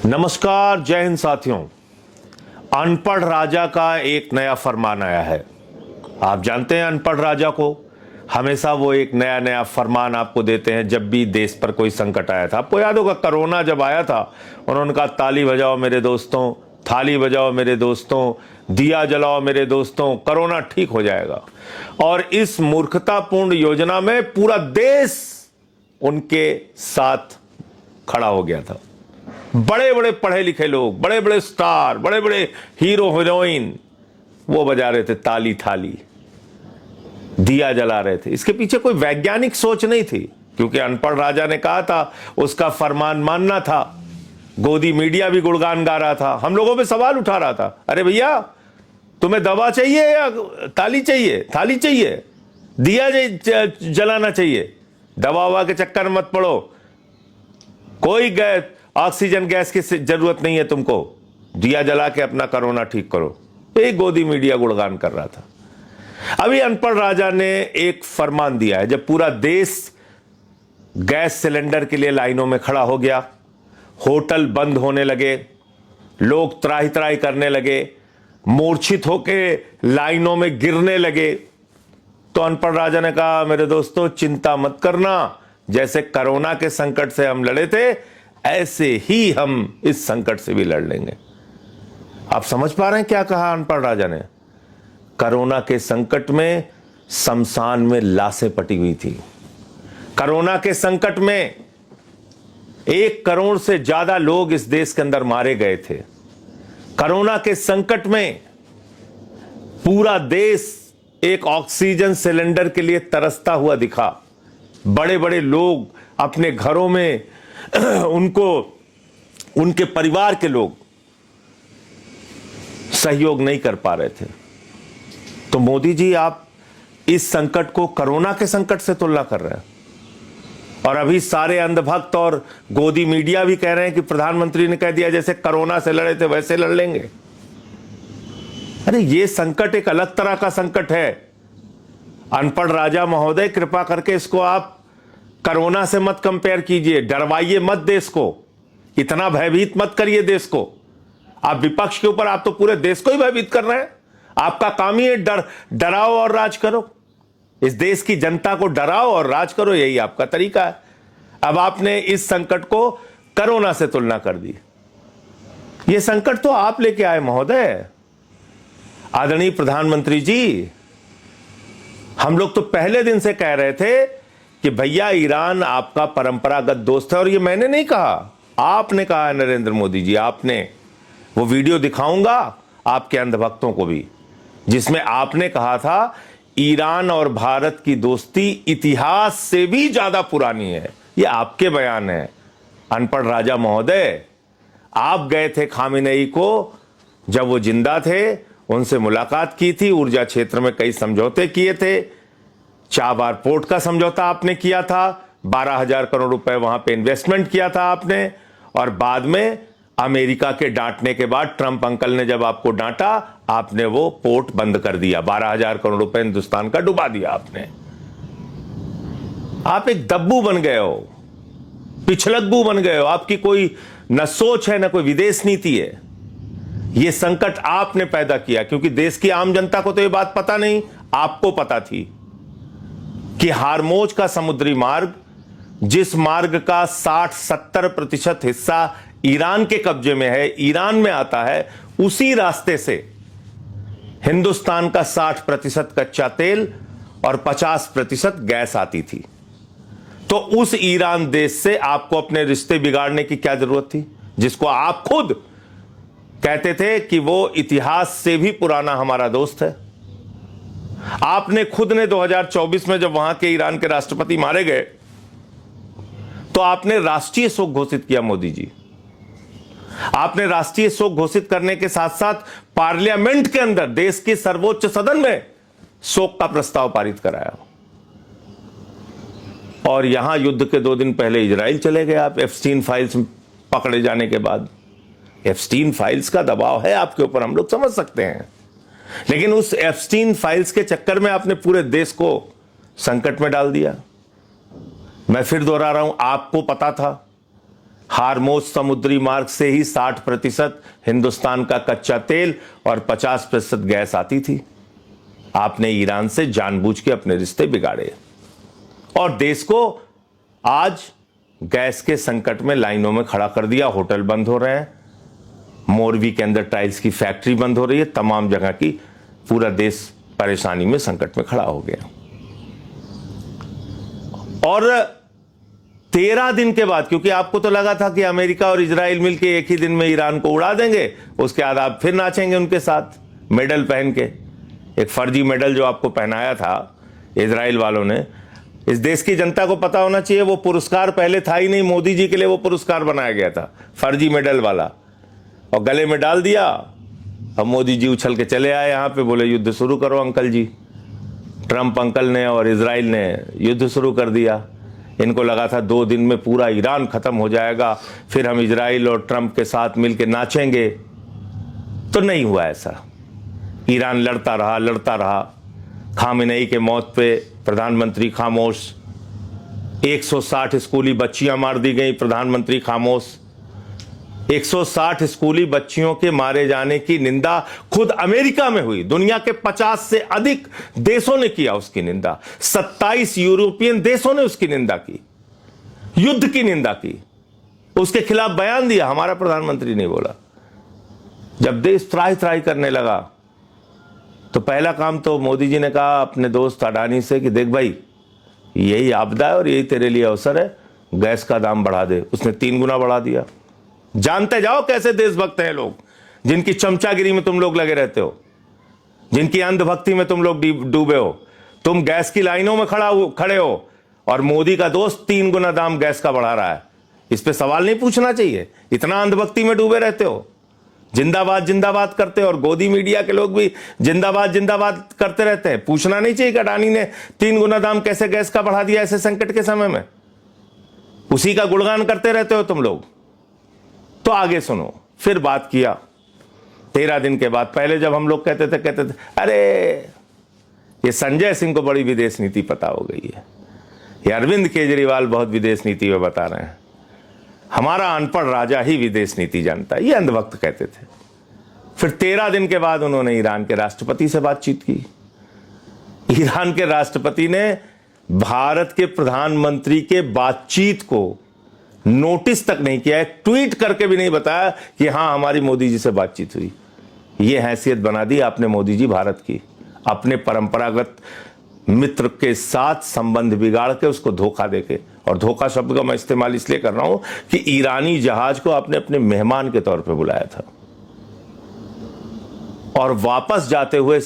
नमस्कार, जय हिंद साथियों। अनपढ़ राजा का एक नया फरमान आया है। आप जानते हैं अनपढ़ राजा को, हमेशा वो एक नया नया फरमान आपको देते हैं जब भी देश पर कोई संकट आया था। आपको याद होगा कोरोना जब आया था, उन्होंने कहा ताली बजाओ मेरे दोस्तों, थाली बजाओ मेरे दोस्तों, दिया जलाओ मेरे दोस्तों, कोरोना ठीक हो जाएगा। और इस मूर्खतापूर्ण योजना में पूरा देश उनके साथ खड़ा हो गया था। बड़े बड़े पढ़े लिखे लोग, बड़े बड़े स्टार, बड़े बड़े हीरो हीरोइन वो बजा रहे थे ताली थाली, दिया जला रहे थे। इसके पीछे कोई वैज्ञानिक सोच नहीं थी, क्योंकि अनपढ़ राजा ने कहा था, उसका फरमान मानना था। गोदी मीडिया भी गुणगान गा रहा था, हम लोगों पे सवाल उठा रहा था, अरे भैया तुम्हें दवा चाहिए या ताली चाहिए, थाली चाहिए, दिया जलाना चाहिए? दवा ववा के चक्कर में मत पड़ो, कोई ऑक्सीजन गैस की जरूरत नहीं है तुमको, दिया जला के अपना कोरोना ठीक करो। एक गोदी मीडिया गुणगान कर रहा था। अभी अनपढ़ राजा ने एक फरमान दिया है, जब पूरा देश गैस सिलेंडर के लिए लाइनों में खड़ा हो गया, होटल बंद होने लगे, लोग त्राही त्राही करने लगे, मूर्छित होके लाइनों में गिरने लगे, तो अनपढ़ राजा ने कहा मेरे दोस्तों चिंता मत करना, जैसे कोरोना के संकट से हम लड़े थे ऐसे ही हम इस संकट से भी लड़ लेंगे। आप समझ पा रहे हैं क्या कहा अनपढ़ राजा ने? कोरोना के संकट में शमशान में लाशें पटी हुई थी। कोरोना के संकट में 1 करोड़ से ज्यादा लोग इस देश के अंदर मारे गए थे। कोरोना के संकट में पूरा देश एक ऑक्सीजन सिलेंडर के लिए तरसता हुआ दिखा। बड़े बड़े लोग अपने घरों में उनके परिवार के लोग सहयोग नहीं कर पा रहे थे। तो मोदी जी आप इस संकट को कोरोना के संकट से तुलना कर रहे हैं, और अभी सारे अंधभक्त और गोदी मीडिया भी कह रहे हैं कि प्रधानमंत्री ने कह दिया जैसे कोरोना से लड़े थे वैसे लड़ लेंगे। अरे ये संकट एक अलग तरह का संकट है। अनपढ़ राजा महोदय, कृपा करके इसको आप कोरोना से मत कंपेयर कीजिए, डरवाइए मत देश को, इतना भयभीत मत करिए देश को। आप विपक्ष के ऊपर, आप तो पूरे देश को ही भयभीत कर रहे हैं। आपका काम ही है डराओ और राज करो, इस देश की जनता को डराओ और राज करो, यही आपका तरीका है। अब आपने इस संकट को कोरोना से तुलना कर दी। यह संकट तो आप लेके आए महोदय, आदरणीय प्रधानमंत्री जी। हम लोग तो पहले दिन से कह रहे थे कि भैया ईरान आपका परंपरागत दोस्त है, और ये मैंने नहीं कहा, आपने कहा है नरेंद्र मोदी जी, आपने। वो वीडियो दिखाऊंगा आपके अंधभक्तों को भी, जिसमें आपने कहा था ईरान और भारत की दोस्ती इतिहास से भी ज्यादा पुरानी है। ये आपके बयान है अनपढ़ राजा महोदय। आप गए थे खामेनेई को, जब वो जिंदा थे, उनसे मुलाकात की थी, ऊर्जा क्षेत्र में कई समझौते किए थे। चाबार पोर्ट का समझौता आपने किया था, 12,000 करोड़ रुपए वहां पे इन्वेस्टमेंट किया था आपने, और बाद में अमेरिका के डांटने के बाद, ट्रंप अंकल ने जब आपको डांटा, आपने वो पोर्ट बंद कर दिया, 12,000 करोड़ रुपए हिंदुस्तान का डुबा दिया आपने। आप एक दब्बू बन गए हो, पिछलग्गू बन गए हो। आपकी कोई न सोच है न कोई विदेश नीति है। यह संकट आपने पैदा किया, क्योंकि देश की आम जनता को तो यह बात पता नहीं, आपको पता थी कि हार्मोज का समुद्री मार्ग, जिस मार्ग का 60-70% हिस्सा ईरान के कब्जे में है, ईरान में आता है, उसी रास्ते से हिंदुस्तान का 60% कच्चा तेल और 50% गैस आती थी। तो उस ईरान देश से आपको अपने रिश्ते बिगाड़ने की क्या जरूरत थी, जिसको आप खुद कहते थे कि वो इतिहास से भी पुराना हमारा दोस्त है। आपने खुद ने 2024 में जब वहां के ईरान के राष्ट्रपति मारे गए, तो आपने राष्ट्रीय शोक घोषित किया मोदी जी। आपने राष्ट्रीय शोक घोषित करने के साथ साथ पार्लियामेंट के अंदर, देश के सर्वोच्च सदन में शोक का प्रस्ताव पारित कराया। और यहां युद्ध के 2 दिन पहले इजराइल चले गए आप, एप्स्टीन फाइल्स पकड़े जाने के बाद। एप्स्टीन फाइल्स का दबाव है आपके ऊपर, हम लोग समझ सकते हैं, लेकिन उस एप्स्टीन फाइल्स के चक्कर में आपने पूरे देश को संकट में डाल दिया। मैं फिर दोहरा रहा हूं, आपको पता था हार्मोज समुद्री मार्ग से ही 60% हिंदुस्तान का कच्चा तेल और 50% गैस आती थी। आपने ईरान से जानबूझ के अपने रिश्ते बिगाड़े और देश को आज गैस के संकट में लाइनों में खड़ा कर दिया। होटल बंद हो रहे हैं, मोरवी के अंदर टाइल्स की फैक्ट्री बंद हो रही है, तमाम जगह की पूरा देश परेशानी में, संकट में खड़ा हो गया। और 13 दिन के बाद, क्योंकि आपको तो लगा था कि अमेरिका और इजराइल मिलकर एक ही दिन में ईरान को उड़ा देंगे, उसके बाद आप फिर नाचेंगे उनके साथ मेडल पहन के। एक फर्जी मेडल जो आपको पहनाया था इजराइल वालों ने, इस देश की जनता को पता होना चाहिए वो पुरस्कार पहले था ही नहीं, मोदी जी के लिए वो पुरस्कार बनाया गया था, फर्जी मेडल वाला, और गले में डाल दिया। अब मोदी जी उछल के चले आए यहां पे, बोले युद्ध शुरू करो अंकल जी। ट्रंप अंकल ने और इजराइल ने युद्ध शुरू कर दिया। इनको लगा था 2 दिन में पूरा ईरान खत्म हो जाएगा, फिर हम इजराइल और ट्रंप के साथ मिलकर नाचेंगे। तो नहीं हुआ ऐसा। ईरान लड़ता रहा। खामेनेई के मौत पे प्रधानमंत्री खामोश, 160 स्कूली बच्चियां मार दी गई, प्रधानमंत्री खामोश। 160 स्कूली बच्चियों के मारे जाने की निंदा खुद अमेरिका में हुई। दुनिया के 50 से अधिक देशों ने किया उसकी निंदा। 27 यूरोपियन देशों ने उसकी निंदा की, युद्ध की निंदा की, उसके खिलाफ बयान दिया। हमारा प्रधानमंत्री नहीं बोला। जब देश त्राही करने लगा तो पहला काम तो मोदी जी ने कहा अपने दोस्त अडानी से कि देख भाई, यही आपदा है और यही तेरे लिए अवसर है, गैस का दाम बढ़ा दे। उसने 3 गुना बढ़ा दिया। जानते जाओ कैसे देशभक्त हैं लोग, जिनकी चमचागिरी में तुम लोग लगे रहते हो, जिनकी अंधभक्ति में तुम लोग डूबे हो। तुम गैस की लाइनों में खड़े हो और मोदी का दोस्त 3 गुना दाम गैस का बढ़ा रहा है। इस पे सवाल नहीं पूछना चाहिए? इतना अंधभक्ति में डूबे रहते हो, जिंदाबाद करते हो, और गोदी मीडिया के लोग भी जिंदाबाद करते रहते हैं। पूछना नहीं चाहिए कि अडानी ने 3 गुना दाम कैसे गैस का बढ़ा दिया ऐसे संकट के समय में? उसी का गुणगान करते रहते हो तुम लोग। तो आगे सुनो, फिर बात किया 13 दिन के बाद। पहले जब हम लोग कहते थे अरे ये संजय सिंह को बड़ी विदेश नीति पता हो गई है, ये अरविंद केजरीवाल बहुत विदेश नीति में बता रहे हैं, हमारा अनपढ़ राजा ही विदेश नीति जानता है, ये अंधभक्त कहते थे। फिर 13 दिन के बाद उन्होंने ईरान के राष्ट्रपति से बातचीत की। ईरान के राष्ट्रपति ने भारत के प्रधानमंत्री के बातचीत को नोटिस तक नहीं किया, एक ट्वीट करके भी नहीं बताया कि हां हमारी मोदी जी से बातचीत हुई। यह हैसियत बना दी आपने मोदी जी भारत की, अपने परंपरागत मित्र के साथ संबंध बिगाड़ के उसको धोखा देके। और धोखा शब्द का मैं इस्तेमाल इसलिए कर रहा हूं कि ईरानी जहाज को आपने अपने मेहमान के तौर पे बुलाया था, और वापस जाते हुए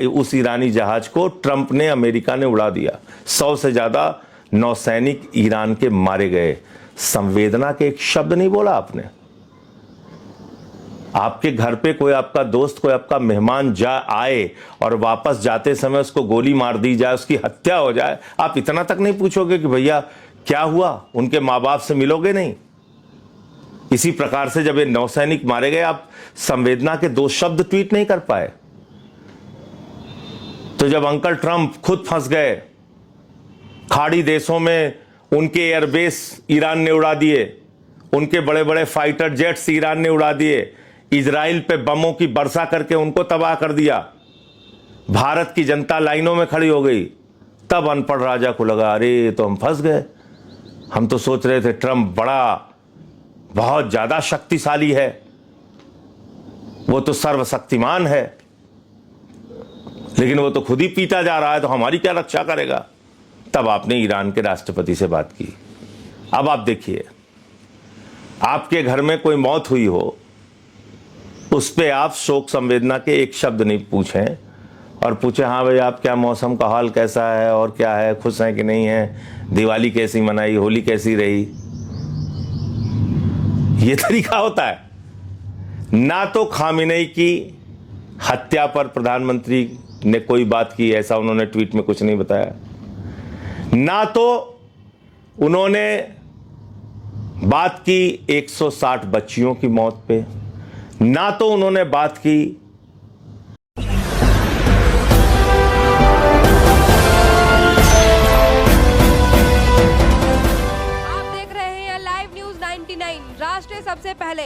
उस ईरानी जहाज को ट्रंप ने, अमेरिका ने उड़ा दिया। 100 से ज्यादा नौसैनिक ईरान के मारे गए। संवेदना के एक शब्द नहीं बोला आपने। आपके घर पे कोई आपका दोस्त, कोई आपका मेहमान आए और वापस जाते समय उसको गोली मार दी जाए, उसकी हत्या हो जाए, आप इतना तक नहीं पूछोगे कि भैया क्या हुआ, उनके मां बाप से मिलोगे नहीं? इसी प्रकार से जब ये नौसैनिक मारे गए, आप संवेदना के 2 शब्द ट्वीट नहीं कर पाए। तो जब अंकल ट्रंप खुद फंस गए, खाड़ी देशों में उनके एयरबेस ईरान ने उड़ा दिए, उनके बड़े बड़े फाइटर जेट्स ईरान ने उड़ा दिए, इजराइल पे बमों की वर्षा करके उनको तबाह कर दिया, भारत की जनता लाइनों में खड़ी हो गई, तब अनपढ़ राजा को लगा अरे तो हम फंस गए। हम तो सोच रहे थे ट्रंप बहुत ज्यादा शक्तिशाली है, वो तो सर्वशक्तिमान है, लेकिन वो तो खुद ही पीता जा रहा है, तो हमारी क्या रक्षा करेगा? तब आपने ईरान के राष्ट्रपति से बात की। अब आप देखिए, आपके घर में कोई मौत हुई हो, उस पे आप शोक संवेदना के एक शब्द नहीं पूछें और पूछे हाँ भाई आप क्या, मौसम का हाल कैसा है और क्या है, खुश हैं कि नहीं है, दिवाली कैसी मनाई, होली कैसी रही। ये तरीका होता है? ना तो खामेनेई की हत्या पर प्रधानमंत्री ने कोई बात की, ऐसा उन्होंने ट्वीट में कुछ नहीं बताया, ना तो उन्होंने बात की 160 बच्चियों की मौत पे, ना तो उन्होंने बात की आप देख रहे हैं लाइव न्यूज 19 99 राष्ट्र सबसे पहले।